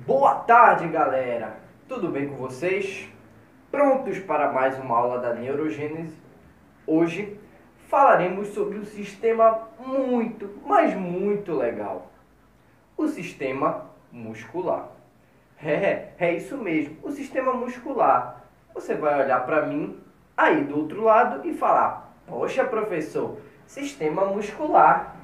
Boa tarde, galera! Tudo bem com vocês? Prontos para mais uma aula da neurogênese? Hoje falaremos sobre um sistema muito, mas muito legal. O sistema muscular. É isso mesmo, o sistema muscular. Você vai olhar para mim aí do outro lado e falar: poxa, professor, sistema muscular.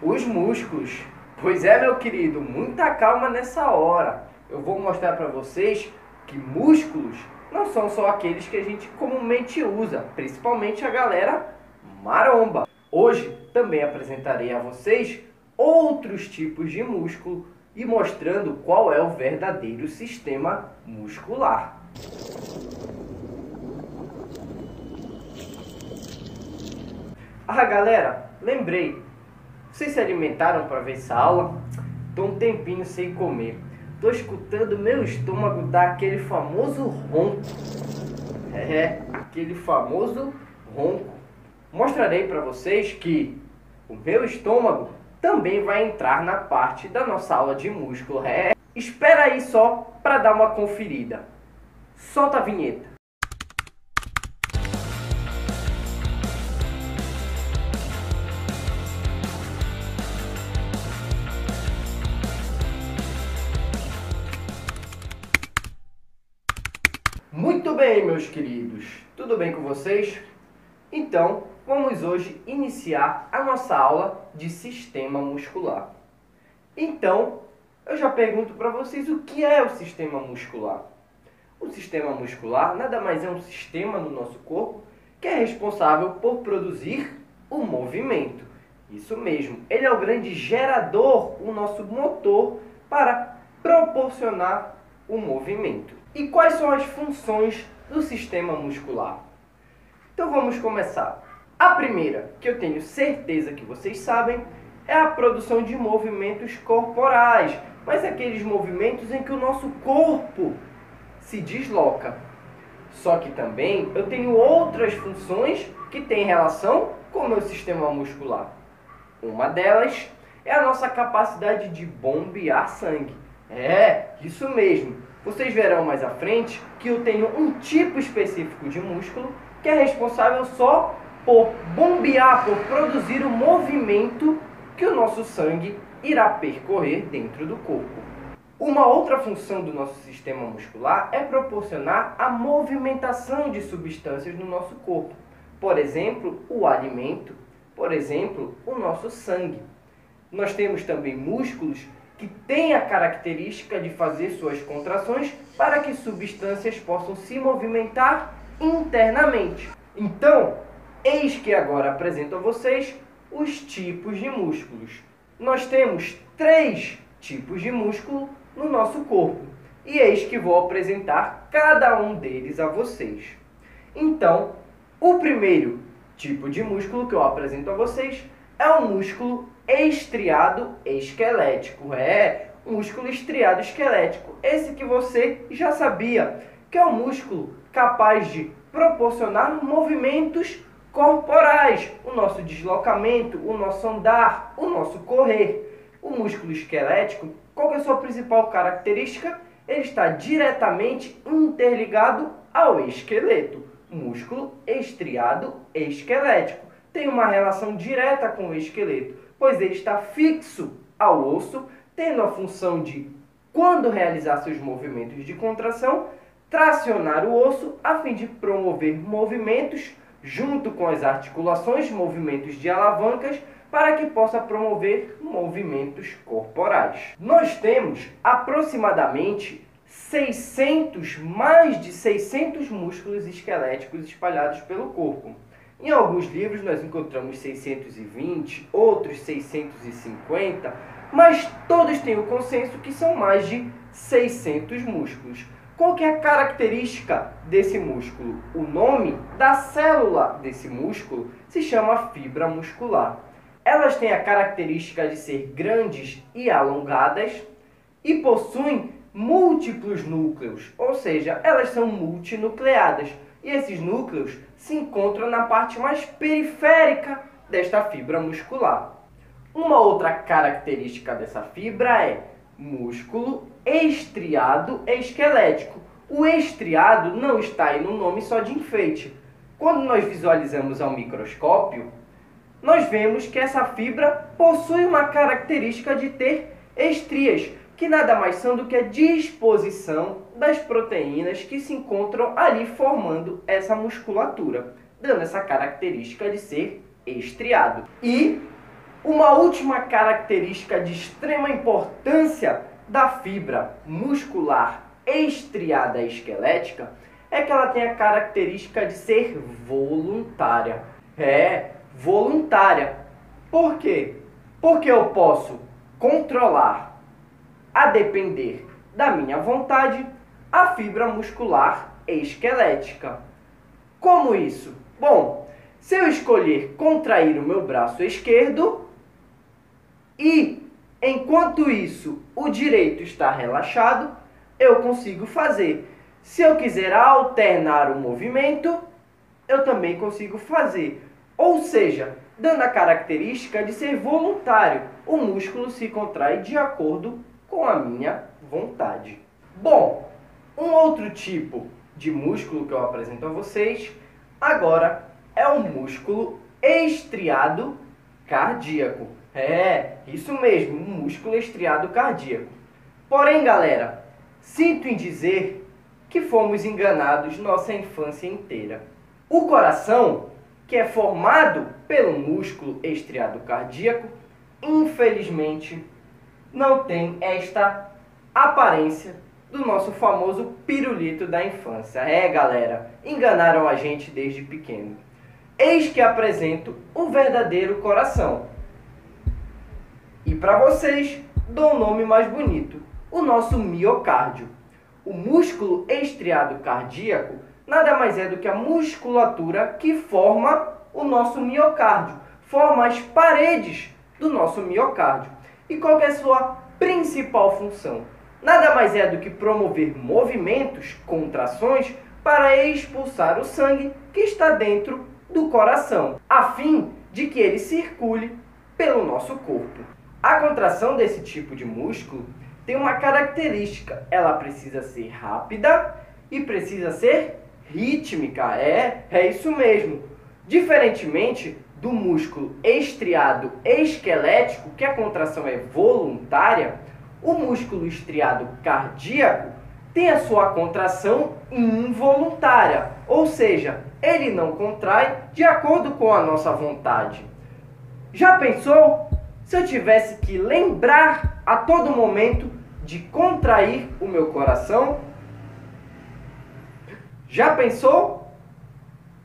Os músculos. Pois é, meu querido, muita calma nessa hora. Eu vou mostrar para vocês que músculos não são só aqueles que a gente comumente usa, principalmente a galera maromba. Hoje também apresentarei a vocês outros tipos de músculo e mostrando qual é o verdadeiro sistema muscular. Galera, lembrei. Vocês se alimentaram para ver essa aula? Tô um tempinho sem comer. Tô escutando meu estômago dar aquele famoso ronco. Aquele famoso ronco. Mostrarei para vocês que o meu estômago também vai entrar na parte da nossa aula de músculo. Espera aí só para dar uma conferida. Solta a vinheta. Muito bem, meus queridos, tudo bem com vocês? Então, vamos hoje iniciar a nossa aula de sistema muscular. Então, eu já pergunto para vocês o que é o sistema muscular. O sistema muscular nada mais é um sistema no nosso corpo que é responsável por produzir o movimento. Isso mesmo, ele é o grande gerador, o nosso motor para proporcionar o movimento. E quais são as funções do sistema muscular? Então vamos começar. A primeira, que eu tenho certeza que vocês sabem, é a produção de movimentos corporais, mas aqueles movimentos em que o nosso corpo se desloca. Só que também eu tenho outras funções que têm relação com o meu sistema muscular. Uma delas é a nossa capacidade de bombear sangue. Isso mesmo. Vocês verão mais à frente que eu tenho um tipo específico de músculo que é responsável só por bombear, por produzir o movimento que o nosso sangue irá percorrer dentro do corpo. Uma outra função do nosso sistema muscular é proporcionar a movimentação de substâncias no nosso corpo. Por exemplo, o alimento, por exemplo, o nosso sangue. Nós temos também músculos que têm a característica de fazer suas contrações para que substâncias possam se movimentar internamente. Então, eis que agora apresento a vocês os tipos de músculos. Nós temos 3 tipos de músculo no nosso corpo, e eis que vou apresentar cada um deles a vocês. Então, o primeiro tipo de músculo que eu apresento a vocês é o músculo estriado esquelético. Músculo estriado esquelético. Esse que você já sabia, que é um músculo capaz de proporcionar movimentos corporais. O nosso deslocamento, o nosso andar, o nosso correr. O músculo esquelético, qual é a sua principal característica? Ele está diretamente interligado ao esqueleto. Músculo estriado esquelético tem uma relação direta com o esqueleto, pois ele está fixo ao osso, tendo a função de, quando realizar seus movimentos de contração, tracionar o osso a fim de promover movimentos junto com as articulações, movimentos de alavancas, para que possa promover movimentos corporais. Nós temos aproximadamente mais de 600 músculos esqueléticos espalhados pelo corpo. Em alguns livros nós encontramos 620, outros 650, mas todos têm o consenso que são mais de 600 músculos. Qual que é a característica desse músculo? O nome da célula desse músculo se chama fibra muscular. Elas têm a característica de ser grandes e alongadas e possuem múltiplos núcleos, ou seja, elas são multinucleadas. E esses núcleos se encontram na parte mais periférica desta fibra muscular. Uma outra característica dessa fibra é músculo estriado esquelético. O estriado não está aí no nome só de enfeite. Quando nós visualizamos ao microscópio, nós vemos que essa fibra possui uma característica de ter estrias, que nada mais são do que a disposição das proteínas que se encontram ali formando essa musculatura, dando essa característica de ser estriado. E uma última característica de extrema importância da fibra muscular estriada esquelética é que ela tem a característica de ser voluntária. Voluntária. Por quê? Porque eu posso controlar, a depender da minha vontade, a fibra muscular esquelética. Como isso? Bom, se eu escolher contrair o meu braço esquerdo e, enquanto isso, o direito está relaxado, eu consigo fazer. Se eu quiser alternar o movimento, eu também consigo fazer. Ou seja, dando a característica de ser voluntário, o músculo se contrai de acordo com a minha vontade. Bom, um outro tipo de músculo que eu apresento a vocês agora é o músculo estriado cardíaco. Isso mesmo, um músculo estriado cardíaco. Porém, galera, sinto em dizer que fomos enganados nossa infância inteira. O coração, que é formado pelo músculo estriado cardíaco, infelizmente não tem esta aparência do nosso famoso pirulito da infância. Galera, enganaram a gente desde pequeno. Eis que apresento o verdadeiro coração. E para vocês, dou um nome mais bonito, o nosso miocárdio. O músculo estriado cardíaco nada mais é do que a musculatura que forma o nosso miocárdio, forma as paredes do nosso miocárdio. E qual que é a sua principal função? Nada mais é do que promover movimentos, contrações, para expulsar o sangue que está dentro do coração, a fim de que ele circule pelo nosso corpo. A contração desse tipo de músculo tem uma característica, ela precisa ser rápida e precisa ser rítmica. É isso mesmo. Diferentemente do músculo estriado esquelético, que a contração é voluntária, o músculo estriado cardíaco tem a sua contração involuntária, ou seja, ele não contrai de acordo com a nossa vontade. Já pensou se eu tivesse que lembrar a todo momento de contrair o meu coração? Já pensou?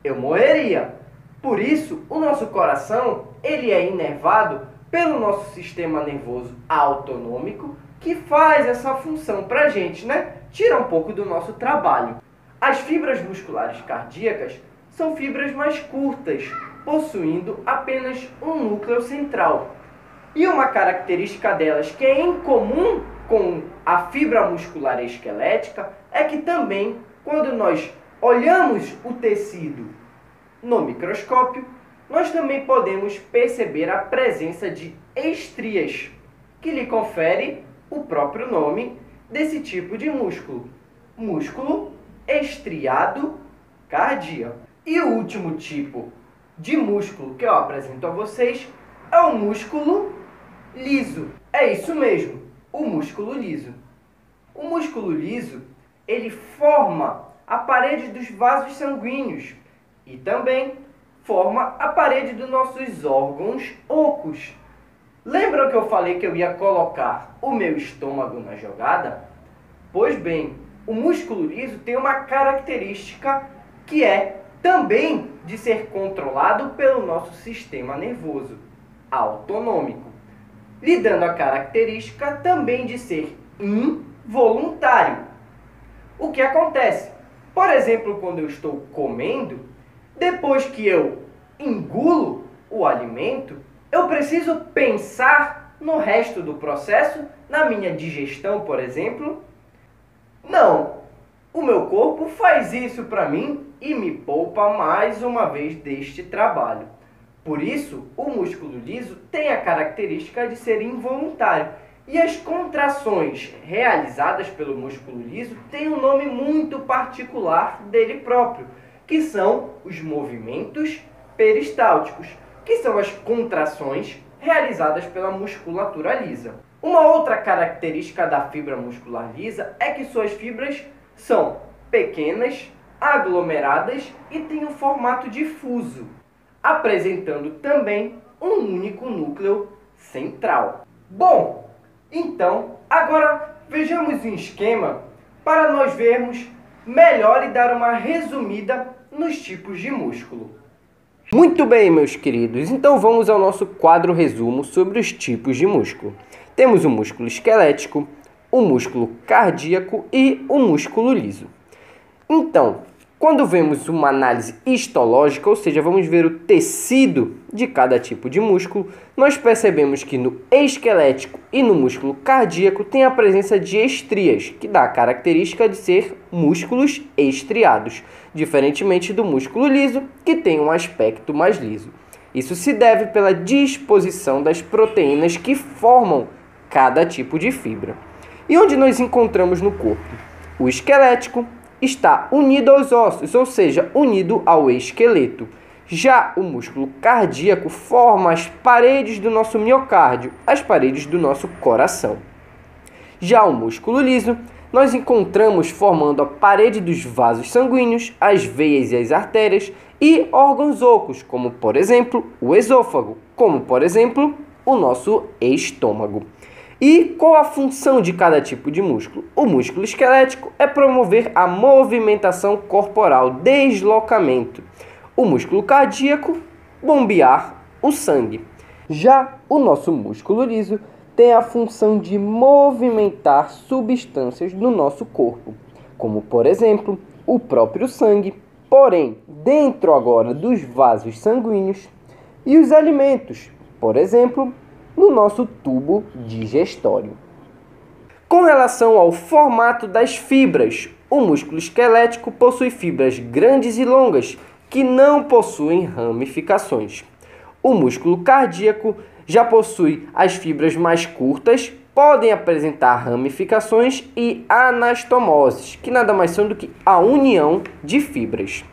Eu morreria. Por isso, o nosso coração, ele é inervado pelo nosso sistema nervoso autonômico, que faz essa função pra gente, né? Tira um pouco do nosso trabalho. As fibras musculares cardíacas são fibras mais curtas, possuindo apenas um núcleo central. E uma característica delas que é incomum com a fibra muscular esquelética é que também, quando nós olhamos o tecido no microscópio, nós também podemos perceber a presença de estrias, que lhe confere o próprio nome desse tipo de músculo, músculo estriado cardíaco. E o último tipo de músculo que eu apresento a vocês é o músculo liso. É isso mesmo, o músculo liso. O músculo liso, ele forma a parede dos vasos sanguíneos e também forma a parede dos nossos órgãos ocos. Lembram que eu falei que eu ia colocar o meu estômago na jogada? Pois bem, o músculo liso tem uma característica que é também de ser controlado pelo nosso sistema nervoso autonômico, lhe dando a característica também de ser involuntário. O que acontece? Por exemplo, quando eu estou comendo, depois que eu engulo o alimento, eu preciso pensar no resto do processo, na minha digestão, por exemplo? Não, o meu corpo faz isso para mim e me poupa mais uma vez deste trabalho. Por isso, o músculo liso tem a característica de ser involuntário. E as contrações realizadas pelo músculo liso têm um nome muito particular dele próprio, que são os movimentos peristálticos, que são as contrações realizadas pela musculatura lisa. Uma outra característica da fibra muscular lisa é que suas fibras são pequenas, aglomeradas e têm um formato difuso, apresentando também um único núcleo central. Bom, então agora vejamos um esquema para nós vermos melhor e dar uma resumida nos tipos de músculo. Muito bem, meus queridos, então vamos ao nosso quadro resumo sobre os tipos de músculo. Temos o músculo esquelético, o músculo cardíaco e o músculo liso. Então, quando vemos uma análise histológica, ou seja, vamos ver o tecido de cada tipo de músculo, nós percebemos que no esquelético e no músculo cardíaco tem a presença de estrias, que dá a característica de ser músculos estriados, diferentemente do músculo liso, que tem um aspecto mais liso. Isso se deve pela disposição das proteínas que formam cada tipo de fibra. E onde nós encontramos no corpo? O esquelético está unido aos ossos, ou seja, unido ao esqueleto. Já o músculo cardíaco forma as paredes do nosso miocárdio, as paredes do nosso coração. Já o músculo liso, nós encontramos formando a parede dos vasos sanguíneos, as veias e as artérias e órgãos ocos, como por exemplo o esôfago, como por exemplo o nosso estômago. E qual a função de cada tipo de músculo? O músculo esquelético é promover a movimentação corporal, deslocamento. O músculo cardíaco, bombear o sangue. Já o nosso músculo liso tem a função de movimentar substâncias no nosso corpo, como por exemplo o próprio sangue, porém dentro agora dos vasos sanguíneos, e os alimentos, por exemplo, no nosso tubo digestório. Com relação ao formato das fibras, o músculo esquelético possui fibras grandes e longas, que não possuem ramificações. O músculo cardíaco já possui as fibras mais curtas, podem apresentar ramificações e anastomoses, que nada mais são do que a união de fibras.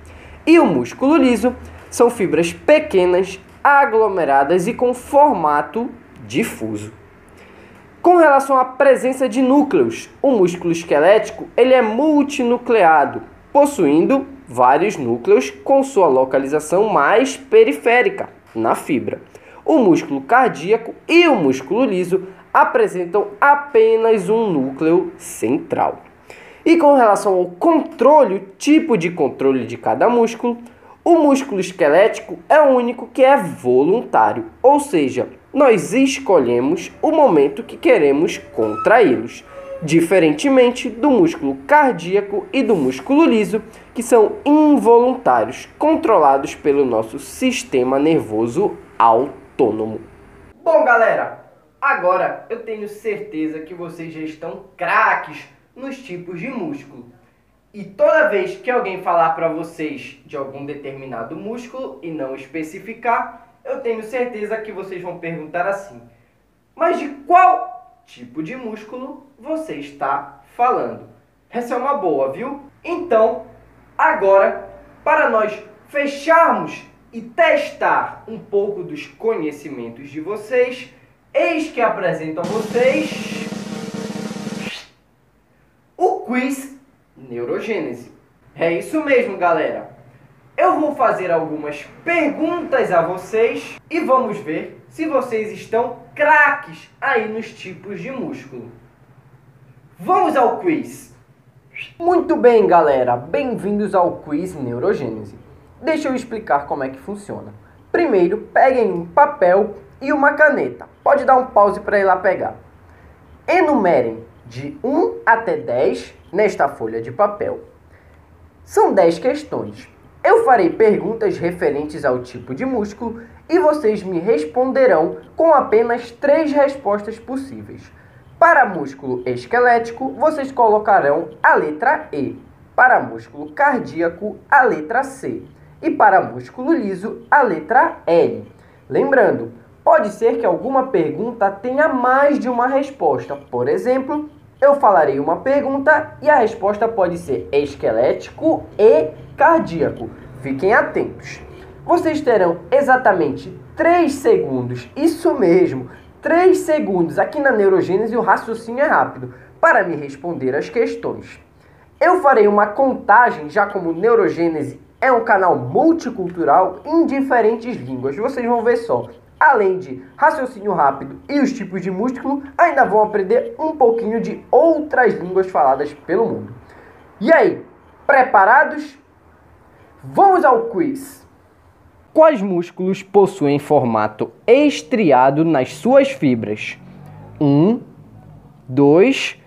E o músculo liso são fibras pequenas, aglomeradas e com formato difuso. Com relação à presença de núcleos, o músculo esquelético ele é multinucleado, possuindo vários núcleos com sua localização mais periférica, na fibra. O músculo cardíaco e o músculo liso apresentam apenas um núcleo central. E com relação ao controle, o tipo de controle de cada músculo, o músculo esquelético é o único que é voluntário, ou seja, nós escolhemos o momento que queremos contraí-los, diferentemente do músculo cardíaco e do músculo liso, que são involuntários, controlados pelo nosso sistema nervoso autônomo. Bom, galera, agora eu tenho certeza que vocês já estão craques nos tipos de músculo. E toda vez que alguém falar para vocês de algum determinado músculo e não especificar, eu tenho certeza que vocês vão perguntar assim: mas de qual tipo de músculo você está falando? Essa é uma boa, viu? Então, agora, para nós fecharmos e testar um pouco dos conhecimentos de vocês, eis que apresento a vocês o quiz Neurogênese. É isso mesmo, galera. Eu vou fazer algumas perguntas a vocês e vamos ver se vocês estão craques aí nos tipos de músculo. Vamos ao quiz. Muito bem, galera. Bem-vindos ao quiz Neurogênese. Deixa eu explicar como é que funciona. Primeiro, peguem um papel e uma caneta. Pode dar um pause para ir lá pegar. Enumerem de 1 até 10 nesta folha de papel. São 10 questões. Eu farei perguntas referentes ao tipo de músculo e vocês me responderão com apenas 3 respostas possíveis. Para músculo esquelético, vocês colocarão a letra E. Para músculo cardíaco, a letra C. E para músculo liso, a letra L. Lembrando, Pode ser que alguma pergunta tenha mais de uma resposta. Por exemplo, eu falarei uma pergunta e a resposta pode ser esquelético e cardíaco. Fiquem atentos. Vocês terão exatamente 3 segundos, isso mesmo, 3 segundos aqui na neurogênese, o raciocínio é rápido, para me responder as questões. Eu farei uma contagem, já como neurogênese é um canal multicultural em diferentes línguas. Vocês vão ver só. Além de raciocínio rápido e os tipos de músculo, ainda vão aprender um pouquinho de outras línguas faladas pelo mundo. E aí, preparados? Vamos ao quiz! Quais músculos possuem formato estriado nas suas fibras? 1, 2,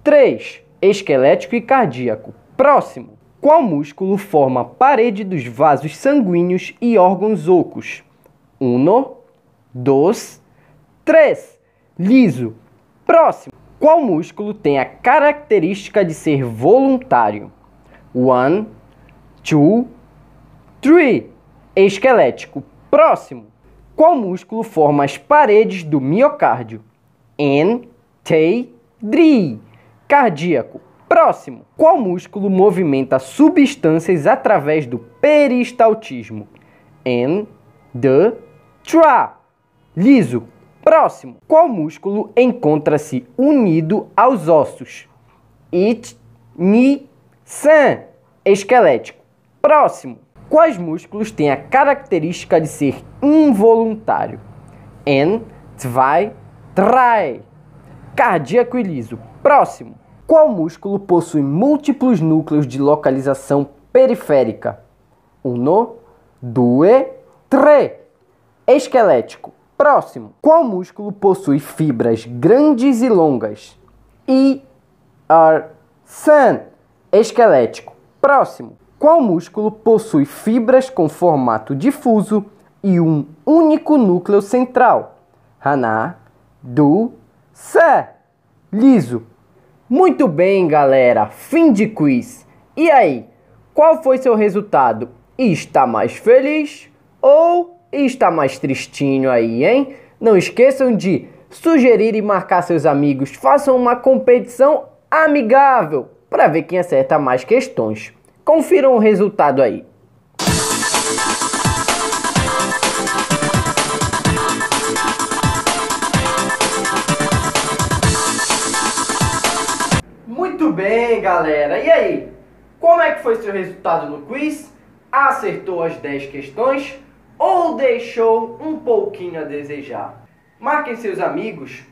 3. Esquelético e cardíaco. Próximo. Qual músculo forma a parede dos vasos sanguíneos e órgãos ocos? 1, 2, 3. Liso. Próximo. Qual músculo tem a característica de ser voluntário? 1, 2, 3. Esquelético. Próximo. Qual músculo forma as paredes do miocárdio? N, T, DRI. Cardíaco. Próximo. Qual músculo movimenta substâncias através do peristaltismo? N, D, TRA. Liso. Próximo. Qual músculo encontra-se unido aos ossos? It, Ni, San. Esquelético. Próximo. Quais músculos têm a característica de ser involuntário? N, 2, 3. Cardíaco e liso. Próximo. Qual músculo possui múltiplos núcleos de localização periférica? 1, 2, 3. Esquelético. Próximo. Qual músculo possui fibras grandes e longas? I, R, San. Esquelético. Próximo. Qual músculo possui fibras com formato difuso e um único núcleo central? Hana, Du, Sa. Liso. Muito bem, galera. Fim de quiz. E aí, qual foi seu resultado? Está mais feliz ou está mais tristinho aí, hein? Não esqueçam de sugerir e marcar seus amigos. Façam uma competição amigável para ver quem acerta mais questões. Confiram o resultado aí. Muito bem, galera. E aí? Como é que foi seu resultado no quiz? Acertou as 10 questões ou deixou um pouquinho a desejar? Marquem seus amigos,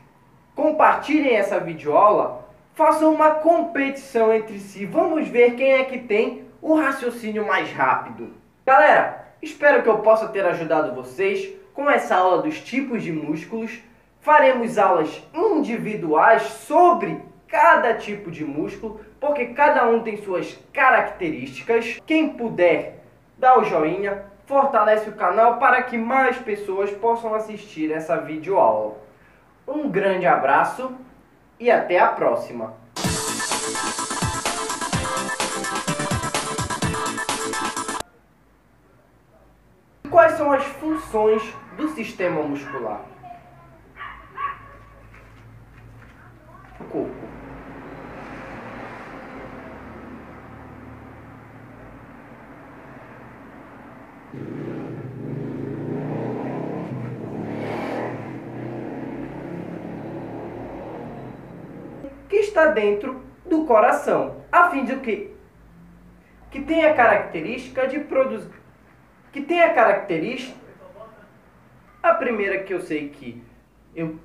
compartilhem essa videoaula, façam uma competição entre si. Vamos ver quem é que tem o raciocínio mais rápido. Galera, espero que eu possa ter ajudado vocês com essa aula dos tipos de músculos. Faremos aulas individuais sobre cada tipo de músculo, porque cada um tem suas características. Quem puder, dá o joinha, fortalece o canal para que mais pessoas possam assistir essa videoaula. Um grande abraço e até a próxima! Quais são as funções do sistema muscular? O corpo. Que está dentro do coração, a fim de que tenha a característica de produzir, a primeira que eu sei que eu